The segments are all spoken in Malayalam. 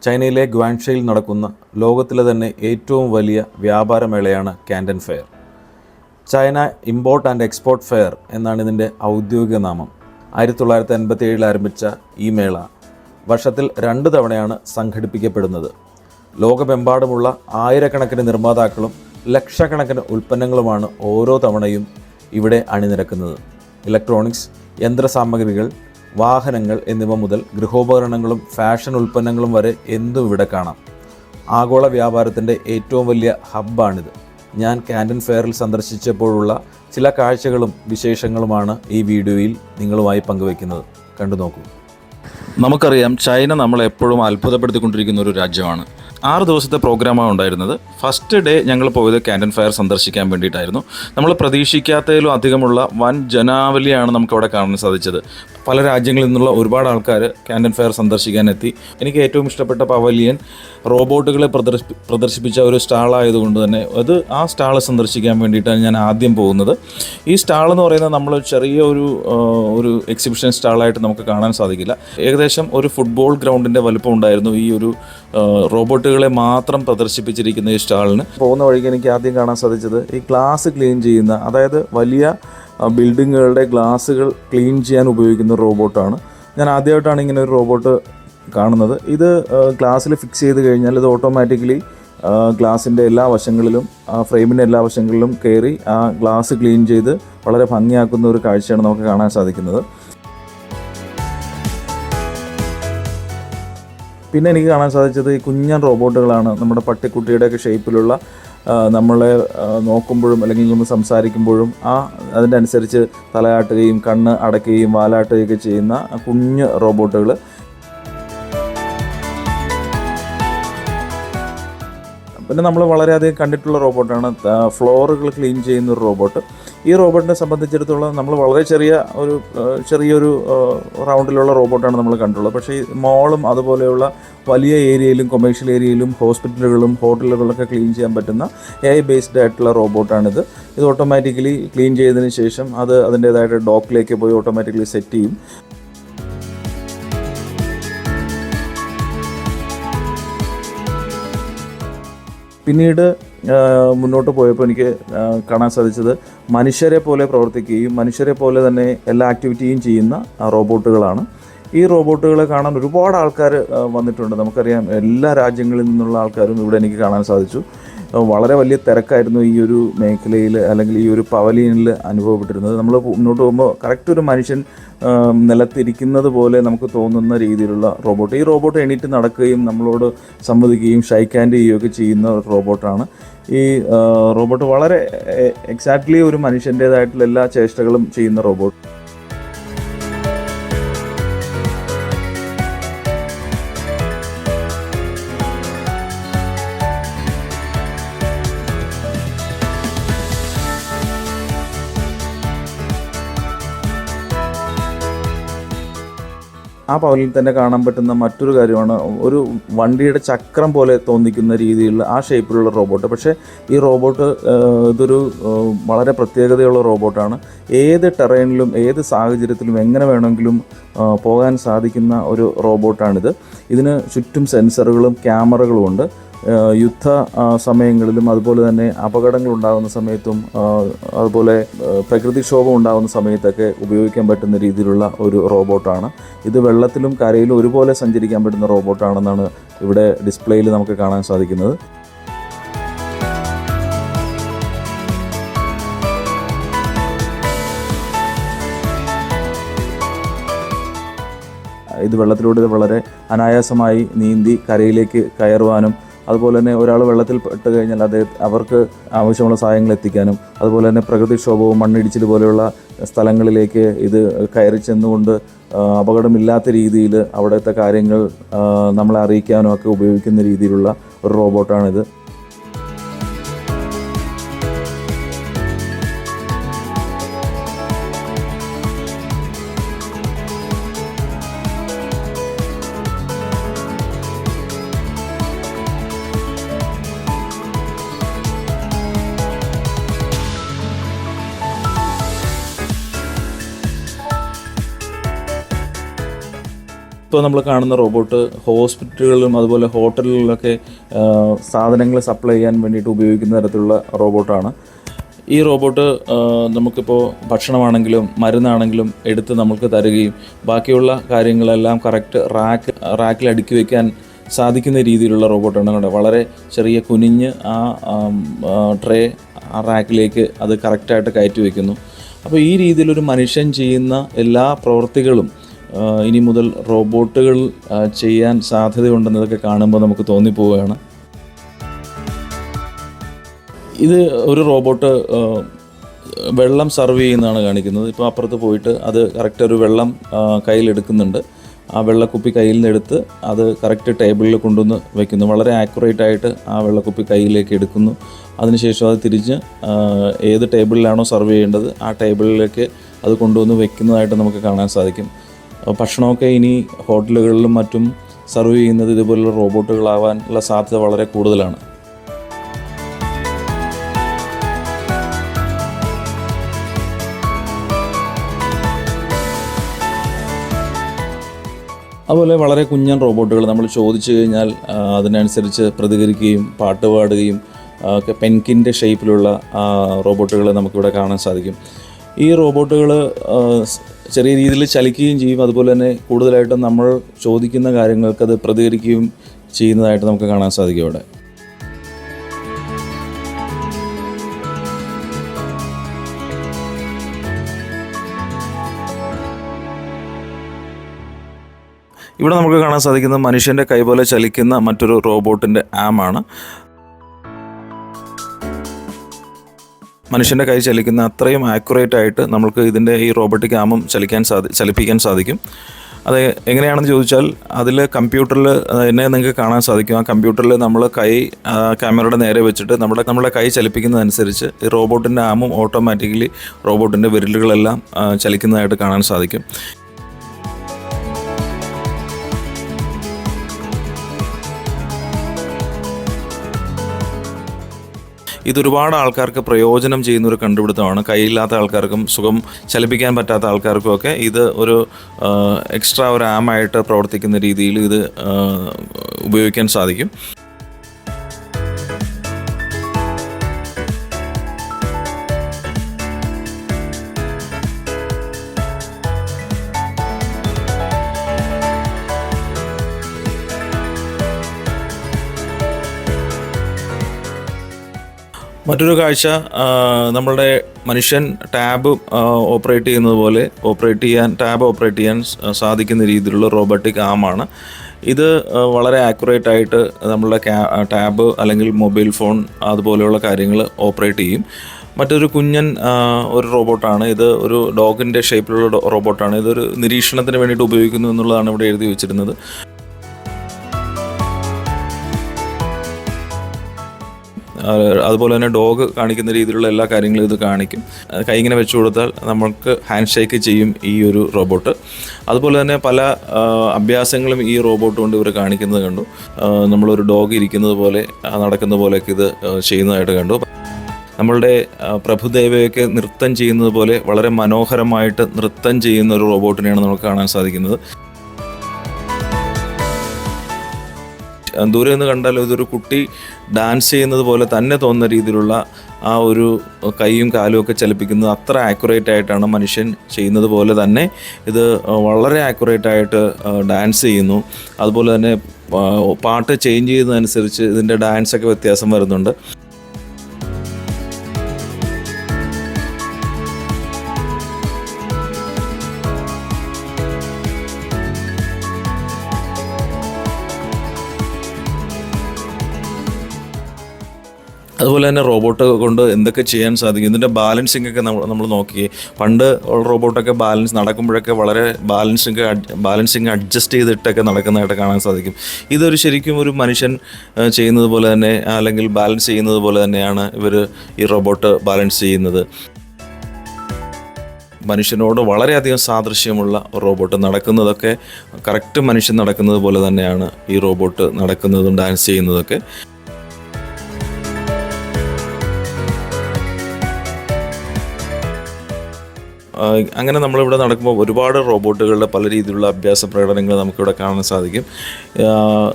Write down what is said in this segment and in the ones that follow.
ചൈനയിലെ ഗ്വാൻഷയിൽ നടക്കുന്ന ലോകത്തിലെ തന്നെ ഏറ്റവും വലിയ വ്യാപാരമേളയാണ് Canton fair. China import and export fair എന്നാണ് ഇതിൻ്റെ ഔദ്യോഗിക നാമം. 1987 ആരംഭിച്ച ഈ മേള വർഷത്തിൽ 2 തവണയാണ് സംഘടിപ്പിക്കപ്പെടുന്നത്. ലോകമെമ്പാടുമുള്ള ആയിരക്കണക്കിന് നിർമ്മാതാക്കളും ലക്ഷക്കണക്കിന് ഉൽപ്പന്നങ്ങളുമാണ് ഓരോ തവണയും ഇവിടെ അണിനിരക്കുന്നത്. ഇലക്ട്രോണിക്സ്, യന്ത്രസാമഗ്രികൾ, വാഹനങ്ങൾ എന്നിവ മുതൽ ഗൃഹോപകരണങ്ങളും ഫാഷൻ ഉൽപ്പന്നങ്ങളും വരെ എന്തും ഇവിടെ കാണാം. ആഗോള വ്യാപാരത്തിൻ്റെ ഏറ്റവും വലിയ ഹബ്ബാണിത്. ഞാൻ കാൻഡൻ ഫെയറിൽ സന്ദർശിച്ചപ്പോഴുള്ള ചില കാഴ്ചകളും വിശേഷങ്ങളുമാണ് ഈ വീഡിയോയിൽ നിങ്ങളുമായി പങ്കുവയ്ക്കുന്നത്. കണ്ടു നോക്കൂ. നമുക്കറിയാം, ചൈന നമ്മളെപ്പോഴും അത്ഭുതപ്പെടുത്തിക്കൊണ്ടിരിക്കുന്ന ഒരു രാജ്യമാണ്. 6 ദിവസത്തെ പ്രോഗ്രാമാണ് ഉണ്ടായിരുന്നത്. ഫസ്റ്റ് ഡേ ഞങ്ങൾ പോയത് കാൻഡൻ ഫെയർ സന്ദർശിക്കാൻ വേണ്ടിയിട്ടായിരുന്നു. നമ്മൾ പ്രതീക്ഷിക്കാത്തതിലും അധികമുള്ള വൻ ജനാവലിയാണ് നമുക്കവിടെ കാണാൻ സാധിച്ചത്. പല രാജ്യങ്ങളിൽ നിന്നുള്ള ഒരുപാട് ആൾക്കാർ കാൻഡൻ ഫെയർ സന്ദർശിക്കാനെത്തി. എനിക്ക് ഏറ്റവും ഇഷ്ടപ്പെട്ട പവലിയൻ റോബോട്ടുകളെ പ്രദർശിപ്പിച്ച ഒരു സ്റ്റാളായതുകൊണ്ട് തന്നെ ആ സ്റ്റാൾ സന്ദർശിക്കാൻ വേണ്ടിയിട്ടാണ് ഞാൻ ആദ്യം പോകുന്നത്. ഈ സ്റ്റാൾ എന്ന് പറയുന്നത് നമ്മൾ ചെറിയ ഒരു എക്സിബിഷൻ സ്റ്റാളായിട്ട് നമുക്ക് കാണാൻ സാധിക്കില്ല. ഏകദേശം ഒരു ഫുട്ബോൾ ഗ്രൗണ്ടിൻ്റെ വലുപ്പം ഉണ്ടായിരുന്നു ഈ ഒരു റോബോട്ടുകളെ മാത്രം പ്രദർശിപ്പിച്ചിരിക്കുന്ന ഈ സ്റ്റാളിന്. പോകുന്ന വഴിക്ക് എനിക്ക് ആദ്യം കാണാൻ സാധിച്ചത് ഈ ഗ്ലാസ് ക്ലീൻ ചെയ്യുന്ന, അതായത് വലിയ ബിൽഡിങ്ങുകളുടെ ഗ്ലാസുകൾ ക്ലീൻ ചെയ്യാൻ ഉപയോഗിക്കുന്ന റോബോട്ടാണ്. ഞാൻ ആദ്യമായിട്ടാണ് ഇങ്ങനെ ഒരു റോബോട്ട് കാണുന്നത്. ഇത് ഗ്ലാസ്സിൽ ഫിക്സ് ചെയ്ത് കഴിഞ്ഞാൽ ഇത് ഓട്ടോമാറ്റിക്കലി ഗ്ലാസിൻ്റെ എല്ലാ വശങ്ങളിലും, ഫ്രെയിമിൻ്റെ എല്ലാ വശങ്ങളിലും കയറി ആ ഗ്ലാസ് ക്ലീൻ ചെയ്ത് വളരെ ഭംഗിയാക്കുന്ന ഒരു കാഴ്ചയാണ് നമുക്ക് കാണാൻ സാധിക്കുന്നത്. പിന്നെ എനിക്ക് കാണാൻ സാധിച്ചത് ഈ കുഞ്ഞൻ റോബോട്ടുകളാണ്. നമ്മുടെ പട്ടിക്കുട്ടിയുടെയൊക്കെ ഷേപ്പിലുള്ള, നമ്മളെ നോക്കുമ്പോഴും അല്ലെങ്കിൽ നമ്മൾ സംസാരിക്കുമ്പോഴും അതിൻ്റെ അനുസരിച്ച് തലയാട്ടുകയും കണ്ണ് അടയ്ക്കുകയും വാലാട്ടുകയൊക്കെ ചെയ്യുന്ന കുഞ്ഞ് റോബോട്ടുകൾ. പിന്നെ നമ്മൾ വളരെയധികം കണ്ടിട്ടുള്ള റോബോട്ടാണ് ഫ്ലോറുകൾ ക്ലീൻ ചെയ്യുന്ന ഒരു റോബോട്ട്. ഈ റോബോട്ടിനെ സംബന്ധിച്ചിടത്തോളം നമ്മൾ വളരെ ചെറിയൊരു റൗണ്ടിലുള്ള റോബോട്ടാണ് നമ്മൾ കണ്ടുള്ളത്. പക്ഷേ ഈ മോളും അതുപോലെയുള്ള വലിയ ഏരിയയിലും കൊമേഴ്ഷ്യൽ ഏരിയയിലും ഹോസ്പിറ്റലുകളും ഹോട്ടലുകളൊക്കെ ക്ലീൻ ചെയ്യാൻ പറ്റുന്ന AI ബേസ്ഡ് ആയിട്ടുള്ള റോബോട്ടാണിത്. ഇത് ഓട്ടോമാറ്റിക്കലി ക്ലീൻ ചെയ്തതിന് ശേഷം അത് അതിൻ്റേതായിട്ട് ഡോക്കിലേക്ക് പോയി ഓട്ടോമാറ്റിക്കലി സെറ്റ് ചെയ്യും. പിന്നീട് മുന്നോട്ട് പോയപ്പോൾ എനിക്ക് കാണാൻ സാധിച്ചത് മനുഷ്യരെ പോലെ പ്രവർത്തിക്കുകയും മനുഷ്യരെ പോലെ തന്നെ എല്ലാ ആക്ടിവിറ്റിയും ചെയ്യുന്ന റോബോട്ടുകളാണ്. ഈ റോബോട്ടുകളെ കാണാൻ ഒരുപാട് ആൾക്കാർ വന്നിട്ടുണ്ട്. നമുക്കറിയാം, എല്ലാ രാജ്യങ്ങളിൽ നിന്നുള്ള ആൾക്കാരും ഇവിടെ എനിക്ക് കാണാൻ സാധിച്ചു. വളരെ വലിയ തിരക്കായിരുന്നു ഈ ഒരു മേഖലയിൽ അല്ലെങ്കിൽ ഈ ഒരു പവലിയനിൽ അനുഭവപ്പെട്ടിരുന്നത്. നമ്മൾ മുന്നോട്ട് പോകുമ്പോൾ കറക്റ്റ് ഒരു മനുഷ്യൻ നിലത്തിരിക്കുന്നത് പോലെ നമുക്ക് തോന്നുന്ന രീതിയിലുള്ള റോബോട്ട്. ഈ റോബോട്ട് എണീറ്റ് നടക്കുകയും നമ്മളോട് സംവദിക്കുകയും ഷൈക്ക് ഹാൻഡ് ചെയ്യുകയൊക്കെ ചെയ്യുന്ന റോബോട്ടാണ്. ഈ റോബോട്ട് വളരെ എക്സാക്ട്ലി ഒരു മനുഷ്യൻ്റേതായിട്ടുള്ള എല്ലാ ചേഷ്ടകളും ചെയ്യുന്ന റോബോട്ട്. ആ പവലിൽ തന്നെ കാണാൻ പറ്റുന്ന മറ്റൊരു കാര്യമാണ് ഒരു വണ്ടിയുടെ ചക്രം പോലെ തോന്നിക്കുന്ന രീതിയിലുള്ള ആ ഷേപ്പിലുള്ള റോബോട്ട്. പക്ഷേ ഈ റോബോട്ട് ഇതൊരു വളരെ പ്രത്യേകതയുള്ള റോബോട്ടാണ്. ഏത് ടെറൈനിലും ഏത് സാഹചര്യത്തിലും എങ്ങനെ വേണമെങ്കിലും പോകാൻ സാധിക്കുന്ന ഒരു റോബോട്ടാണിത്. ഇതിന് ചുറ്റും സെൻസറുകളും ക്യാമറകളും ഉണ്ട്. യുദ്ധ സമയങ്ങളിലും അതുപോലെ തന്നെ അപകടങ്ങൾ ഉണ്ടാകുന്ന സമയത്തും അതുപോലെ പ്രകൃതിക്ഷോഭം ഉണ്ടാകുന്ന സമയത്തൊക്കെ ഉപയോഗിക്കാൻ പറ്റുന്ന രീതിയിലുള്ള ഒരു റോബോട്ടാണ്. ഇത് വെള്ളത്തിലും കരയിലും ഒരുപോലെ സഞ്ചരിക്കാൻ പറ്റുന്ന റോബോട്ടാണെന്നാണ് ഇവിടെ ഡിസ്പ്ലേയിൽ നമുക്ക് കാണാൻ സാധിക്കുന്നത്. ഇത് വെള്ളത്തിലൂടെ വളരെ അനായാസമായി നീന്തി കരയിലേക്ക് കയറുവാനും അതുപോലെ തന്നെ ഒരാൾ വെള്ളത്തിൽ പെട്ട് കഴിഞ്ഞാൽ അവർക്ക് ആവശ്യമുള്ള സഹായങ്ങൾ എത്തിക്കാനും അതുപോലെ തന്നെ പ്രകൃതിക്ഷോഭവും മണ്ണിടിച്ചിൽ പോലെയുള്ള സ്ഥലങ്ങളിലേക്ക് ഇത് കയറി ചെന്നുകൊണ്ട് അപകടമില്ലാത്ത രീതിയിൽ അവിടുത്തെ കാര്യങ്ങൾ നമ്മളെ അറിയിക്കാനും ഒക്കെ ഉപയോഗിക്കുന്ന രീതിയിലുള്ള ഒരു റോബോട്ടാണിത്. ഇപ്പോൾ നമ്മൾ കാണുന്ന റോബോട്ട് ഹോസ്പിറ്റലുകളിലും അതുപോലെ ഹോട്ടലുകളിലൊക്കെ സാധനങ്ങൾ സപ്ലൈ ചെയ്യാൻ വേണ്ടിയിട്ട് ഉപയോഗിക്കുന്ന തരത്തിലുള്ള റോബോട്ടാണ്. ഈ റോബോട്ട് നമുക്കിപ്പോൾ ഭക്ഷണമാണെങ്കിലും മരുന്നാണെങ്കിലും എടുത്ത് നമുക്ക് തരികയും ബാക്കിയുള്ള കാര്യങ്ങളെല്ലാം കറക്റ്റ് റാക്കിൽ അടുക്കി വയ്ക്കാൻ സാധിക്കുന്ന രീതിയിലുള്ള റോബോട്ടാണ്. കണ്ടോ, വളരെ ചെറിയ കുനിഞ്ഞ് ആ ട്രേ ആ റാക്കിലേക്ക് അത് കറക്റ്റായിട്ട് കയറ്റി വയ്ക്കുന്നു. അപ്പോൾ ഈ രീതിയിലൊരു മനുഷ്യൻ ചെയ്യുന്ന എല്ലാ പ്രവൃത്തികളും ഇനി മുതൽ റോബോട്ടുകൾ ചെയ്യാൻ സാധ്യതയുണ്ടെന്നതൊക്കെ കാണുമ്പോൾ നമുക്ക് തോന്നിപ്പോവുകയാണ്. ഇത് ഒരു റോബോട്ട് വെള്ളം സർവ് ചെയ്യുന്നതാണ് കാണിക്കുന്നത്. ഇപ്പോൾ അപ്പുറത്ത് പോയിട്ട് അത് കറക്റ്റ് ഒരു വെള്ളം കയ്യിലെടുക്കുന്നുണ്ട്. ആ വെള്ളക്കുപ്പി കയ്യിൽ നിന്ന് എടുത്ത് അത് കറക്റ്റ് ടേബിളിൽ കൊണ്ടുവന്ന് വയ്ക്കുന്നു. വളരെ ആക്യുറേറ്റ് ആയിട്ട് ആ വെള്ളക്കുപ്പി കയ്യിലേക്ക് എടുക്കുന്നു. അതിനുശേഷം അത് തിരിച്ച് ഏത് ടേബിളിലാണോ സർവ് ചെയ്യേണ്ടത് ആ ടേബിളിലേക്ക് അത് കൊണ്ടുവന്ന് വെക്കുന്നതായിട്ട് നമുക്ക് കാണാൻ സാധിക്കും. ഭക്ഷണമൊക്കെ ഇനി ഹോട്ടലുകളിലും മറ്റും സർവ് ചെയ്യുന്നത് ഇതുപോലുള്ള റോബോട്ടുകളാവാനുള്ള സാധ്യത വളരെ കൂടുതലാണ്. അതുപോലെ വളരെ കുഞ്ഞൻ റോബോട്ടുകൾ നമ്മൾ ചോദിച്ചു കഴിഞ്ഞാൽ അതിനനുസരിച്ച് പ്രതികരിക്കുകയും പാട്ട് പാടുകയും ഒക്കെ പെൻകിൻ്റെ ഷേപ്പിലുള്ള റോബോട്ടുകളെ നമുക്കിവിടെ കാണാൻ സാധിക്കും. ഈ റോബോട്ടുകൾ ചെറിയ രീതിയിൽ ചലിക്കുകയും ചെയ്യും. അതുപോലെ തന്നെ കൂടുതലായിട്ടും നമ്മൾ ചോദിക്കുന്ന കാര്യങ്ങൾക്ക് അത് പ്രതികരിക്കുകയും ചെയ്യുന്നതായിട്ട് നമുക്ക് കാണാൻ സാധിക്കും ഇവിടെ. ഇവിടെ നമുക്ക് കാണാൻ സാധിക്കുന്നത് മനുഷ്യൻ്റെ കൈപോലെ ചലിക്കുന്ന മറ്റൊരു റോബോട്ടിൻ്റെ ആമാണ്. മനുഷ്യൻ്റെ കൈ ചലിക്കുന്ന അത്രയും ആക്യുറേറ്റ് ആയിട്ട് നമുക്ക് ഇതിൻ്റെ ഈ റോബോട്ടിക് ആമും ചലിപ്പിക്കാൻ സാധിക്കും. അത് എങ്ങനെയാണെന്ന് ചോദിച്ചാൽ അതിൽ കമ്പ്യൂട്ടറിൽ എന്നെ നിങ്ങൾക്ക് കാണാൻ സാധിക്കും. ആ കമ്പ്യൂട്ടറിൽ നമ്മൾ കൈ ക്യാമറയുടെ നേരെ വെച്ചിട്ട് നമ്മുടെ കൈ ചലിപ്പിക്കുന്നതനുസരിച്ച് ഈ റോബോട്ടിൻ്റെ ആമും ഓട്ടോമാറ്റിക്കലി റോബോട്ടിൻ്റെ വിരലുകളെല്ലാം ചലിക്കുന്നതായിട്ട് കാണാൻ സാധിക്കും. ഇതൊരുപാട് ആൾക്കാർക്ക് പ്രയോജനം ചെയ്യുന്നൊരു കണ്ടുപിടുത്തമാണ്. കൈയില്ലാത്ത ആൾക്കാർക്കും സുഖം ചലിപ്പിക്കാൻ പറ്റാത്ത ആൾക്കാർക്കും ഒക്കെ ഇത് ഒരു എക്സ്ട്രാ ഒരു ആമായിട്ട് പ്രവർത്തിക്കുന്ന രീതിയിൽ ഇത് ഉപയോഗിക്കാൻ സാധിക്കും. മറ്റൊരു കാഴ്ച, നമ്മളുടെ മനുഷ്യൻ ടാബ് ഓപ്പറേറ്റ് ചെയ്യുന്നത് പോലെ ടാബ് ഓപ്പറേറ്റ് ചെയ്യാൻ സാധിക്കുന്ന രീതിയിലുള്ള റോബോട്ടിക് ആമാണ്. ഇത് വളരെ ആക്യുറേറ്റ് ആയിട്ട് നമ്മളുടെ ടാബ് അല്ലെങ്കിൽ മൊബൈൽ ഫോൺ അതുപോലെയുള്ള കാര്യങ്ങൾ ഓപ്പറേറ്റ് ചെയ്യും. മറ്റൊരു കുഞ്ഞൻ ഒരു റോബോട്ടാണ്. ഇത് ഒരു ഡോഗിൻ്റെ ഷേപ്പിലുള്ള റോബോട്ടാണ്. ഇതൊരു നിരീക്ഷണത്തിന് വേണ്ടിയിട്ട് ഉപയോഗിക്കുന്നു എന്നുള്ളതാണ് ഇവിടെ എഴുതി വെച്ചിരുന്നത്. അതുപോലെ തന്നെ ഡോഗ് കാണിക്കുന്ന രീതിയിലുള്ള എല്ലാ കാര്യങ്ങളും ഇത് കാണിക്കും. കൈ ഇങ്ങനെ വെച്ചു കൊടുത്താൽ നമുക്ക് ഹാൻഡ് ഷേക്ക് ചെയ്യും ഈ ഒരു റോബോട്ട്. അതുപോലെ തന്നെ പല അഭ്യാസങ്ങളും ഈ റോബോട്ട് കൊണ്ട് ഇവർ കാണിക്കുന്നത് കണ്ടു. നമ്മളൊരു ഡോഗ് ഇരിക്കുന്നത് പോലെ നടക്കുന്ന പോലെയൊക്കെ ഇത് ചെയ്യുന്നതായിട്ട് കണ്ടു. നമ്മളുടെ പ്രഭുദേവയൊക്കെ നൃത്തം ചെയ്യുന്നത് പോലെ വളരെ മനോഹരമായിട്ട് നൃത്തം ചെയ്യുന്ന ഒരു റോബോട്ടിനെയാണ് നമുക്ക് കാണാൻ സാധിക്കുന്നത്. ദൂരെ നിന്ന് കണ്ടാൽ ഇതൊരു കുട്ടി ഡാൻസ് ചെയ്യുന്നത് പോലെ തന്നെ തോന്നുന്ന രീതിയിലുള്ള ആ ഒരു കൈയും കാലും ഒക്കെ ചലിപ്പിക്കുന്നത് അത്ര ആക്യുറേറ്റ് ആയിട്ടാണ് മനുഷ്യൻ ചെയ്യുന്നത് പോലെ തന്നെ ഇത് വളരെ ആക്യുറേറ്റ് ആയിട്ട് ഡാൻസ് ചെയ്യുന്നു. അതുപോലെ തന്നെ പാട്ട് ചേഞ്ച് ചെയ്യുന്നതനുസരിച്ച് ഇതിൻ്റെ ഡാൻസൊക്കെ വ്യത്യാസം വരുന്നുണ്ട്. അതുപോലെ തന്നെ റോബോട്ട് കൊണ്ട് എന്തൊക്കെ ചെയ്യാൻ സാധിക്കും. ഇതിൻ്റെ ബാലൻസിങ് ഒക്കെ നമ്മൾ നോക്കി. പണ്ട് റോബോട്ടൊക്കെ നടക്കുമ്പോഴൊക്കെ വളരെ ബാലൻസിങ് അഡ്ജസ്റ്റ് ചെയ്തിട്ടൊക്കെ നടക്കുന്നതായിട്ട് കാണാൻ സാധിക്കും. ഇതൊരു ശരിക്കും ഒരു മനുഷ്യൻ ചെയ്യുന്നത് പോലെ തന്നെ അല്ലെങ്കിൽ ബാലൻസ് ചെയ്യുന്നത് പോലെ തന്നെയാണ് ഇവർ ഈ റോബോട്ട് ബാലൻസ് ചെയ്യുന്നത്. മനുഷ്യനോട് വളരെയധികം സാദൃശ്യമുള്ള റോബോട്ട് നടക്കുന്നതൊക്കെ കറക്റ്റ് മനുഷ്യൻ നടക്കുന്നത് പോലെ തന്നെയാണ് ഈ റോബോട്ട് നടക്കുന്നതും ഡാൻസ് ചെയ്യുന്നതൊക്കെ. അങ്ങനെ നമ്മളിവിടെ നടക്കുമ്പോൾ ഒരുപാട് റോബോട്ടുകളുടെ പല രീതിയിലുള്ള അഭ്യാസ പ്രകടനങ്ങൾ നമുക്കിവിടെ കാണാൻ സാധിക്കും.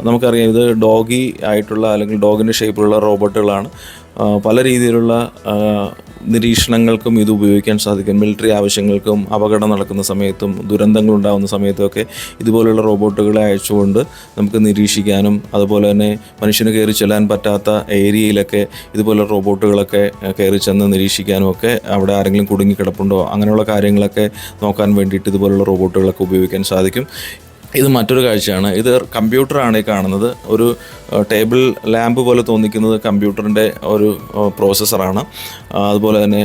നമുക്കറിയാം ഇത് ഡോഗി ആയിട്ടുള്ള അല്ലെങ്കിൽ ഡോഗിൻ്റെ ഷേപ്പിലുള്ള റോബോട്ടുകളാണ്. പല രീതിയിലുള്ള നിരീക്ഷണങ്ങൾക്കും ഇത് ഉപയോഗിക്കാൻ സാധിക്കും. മിലിറ്ററി ആവശ്യങ്ങൾക്കും അപകടം നടക്കുന്ന സമയത്തും ദുരന്തങ്ങൾ ഉണ്ടാകുന്ന സമയത്തുമൊക്കെ ഇതുപോലുള്ള റോബോട്ടുകളെ അയച്ചുകൊണ്ട് നമുക്ക് നിരീക്ഷിക്കാനും അതുപോലെ തന്നെ മനുഷ്യന് കയറി ചെല്ലാൻ പറ്റാത്ത ഏരിയയിലൊക്കെ ഇതുപോലെ റോബോട്ടുകളൊക്കെ കയറി ചെന്ന് നിരീക്ഷിക്കാനും ഒക്കെ അവിടെ ആരെങ്കിലും കുടുങ്ങിക്കിടപ്പുണ്ടോ അങ്ങനെയുള്ള കാര്യങ്ങളൊക്കെ നോക്കാൻ വേണ്ടിയിട്ട് ഇതുപോലുള്ള റോബോട്ടുകളൊക്കെ ഉപയോഗിക്കാൻ സാധിക്കും. ഇത് മറ്റൊരു കാഴ്ചയാണ്. ഇത് കമ്പ്യൂട്ടറാണ് ഈ കാണുന്നത്. ഒരു ടേബിൾ ലാമ്പ് പോലെ തോന്നിക്കുന്നത് കമ്പ്യൂട്ടറിൻ്റെ ഒരു പ്രോസസ്സറാണ്. അതുപോലെ തന്നെ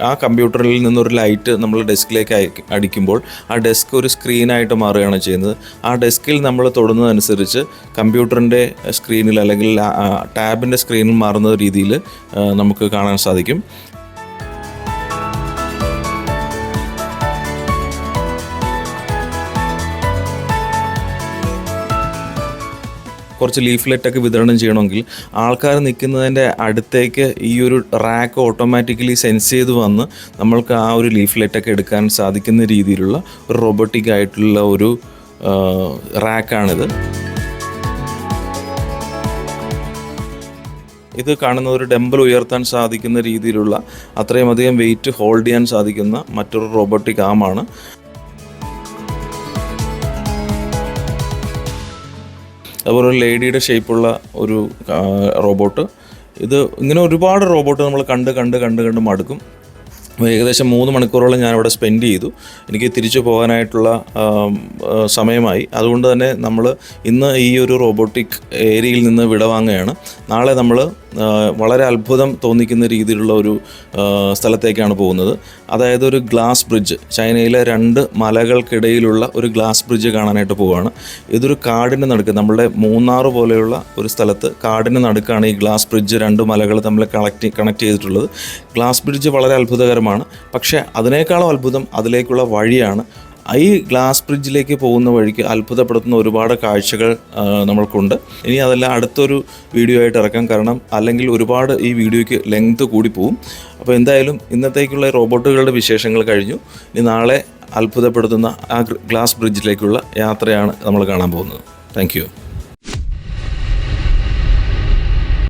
ആ കമ്പ്യൂട്ടറിൽ നിന്നൊരു ലൈറ്റ് നമ്മൾ ഡെസ്കിലേക്ക് അടിക്കുമ്പോൾ ആ ഡെസ്ക് ഒരു സ്ക്രീനായിട്ട് മാറുകയാണ് ചെയ്യുന്നത്. ആ ഡെസ്കിൽ നമ്മൾ തൊടുന്നതനുസരിച്ച് കമ്പ്യൂട്ടറിൻ്റെ സ്ക്രീനിൽ അല്ലെങ്കിൽ ടാബിൻ്റെ സ്ക്രീനിൽ മാറുന്ന രീതിയിൽ നമുക്ക് കാണാൻ സാധിക്കും. കുറച്ച് ലീഫ്ലെറ്റൊക്കെ വിതരണം ചെയ്യണമെങ്കിൽ ആൾക്കാർ നിൽക്കുന്നതിൻ്റെ അടുത്തേക്ക് ഈ ഒരു റാക്ക് ഓട്ടോമാറ്റിക്കലി സെൻസ് ചെയ്ത് വന്ന് നമ്മൾക്ക് ആ ഒരു ലീഫ്ലെറ്റൊക്കെ എടുക്കാൻ സാധിക്കുന്ന രീതിയിലുള്ള ഒരു റോബോട്ടിക് ആയിട്ടുള്ള ഒരു റാക്കാണിത്. ഇത് കാണുന്ന ഒരു ഡംബൽ ഉയർത്താൻ സാധിക്കുന്ന രീതിയിലുള്ള അത്രയും അധികം വെയിറ്റ് ഹോൾഡ് ചെയ്യാൻ സാധിക്കുന്ന മറ്റൊരു റോബോട്ടിക് ആമാണ്. അതുപോലെ ഒരു ലേഡിയുടെ ഷേപ്പുള്ള ഒരു റോബോട്ട്. ഇത് ഇങ്ങനെ ഒരുപാട് റോബോട്ട് നമ്മൾ കണ്ട് മടുക്കും. ഏകദേശം 3 മണിക്കൂറോളം ഞാനിവിടെ സ്പെൻഡ് ചെയ്തു. എനിക്ക് തിരിച്ചു പോകാനായിട്ടുള്ള സമയമായി. അതുകൊണ്ട് തന്നെ നമ്മൾ ഇന്ന് ഈ ഒരു റോബോട്ടിക് ഏരിയയിൽ നിന്ന് വിടവാങ്ങുകയാണ്. നാളെ നമ്മൾ വളരെ അത്ഭുതം തോന്നിക്കുന്ന രീതിയിലുള്ള ഒരു സ്ഥലത്തേക്കാണ് പോകുന്നത്. അതായത് ഒരു ഗ്ലാസ് ബ്രിഡ്ജ്, ചൈനയിലെ 2 മലകൾക്കിടയിലുള്ള ഒരു ഗ്ലാസ് ബ്രിഡ്ജ് കാണാനായിട്ട് പോവുകയാണ്. ഇതൊരു കാടിന് നടുക്ക്, നമ്മളുടെ മൂന്നാർ പോലെയുള്ള ഒരു സ്ഥലത്ത് കാടിന് നടുക്കാണ് ഈ ഗ്ലാസ് ബ്രിഡ്ജ് 2 മലകൾ തമ്മിൽ കണക്ട് ചെയ്തിട്ടുള്ളത്. ഗ്ലാസ് ബ്രിഡ്ജ് വളരെ അത്ഭുതകരമാണ്. പക്ഷേ അതിനേക്കാളും അത്ഭുതം അതിലേക്കുള്ള വഴിയാണ്. ഈ ഗ്ലാസ് ബ്രിഡ്ജിലേക്ക് പോകുന്ന വഴിക്ക് അത്ഭുതപ്പെടുത്തുന്ന ഒരുപാട് കാഴ്ചകൾ നമ്മൾക്കുണ്ട്. ഇനി അതെല്ലാം അടുത്തൊരു വീഡിയോ ആയിട്ട് ഇറക്കാം. കാരണം അല്ലെങ്കിൽ ഒരുപാട് ഈ വീഡിയോയ്ക്ക് ലെങ്ത് കൂടി പോവും. അപ്പോൾ എന്തായാലും ഇന്നത്തേക്കുള്ള റോബോട്ടുകളുടെ വിശേഷങ്ങൾ കഴിഞ്ഞു. ഇനി നാളെ അത്ഭുതപ്പെടുത്തുന്ന ആ ഗ്ലാസ് ബ്രിഡ്ജിലേക്കുള്ള യാത്രയാണ് നമ്മൾ കാണാൻ പോകുന്നത്. Thank you.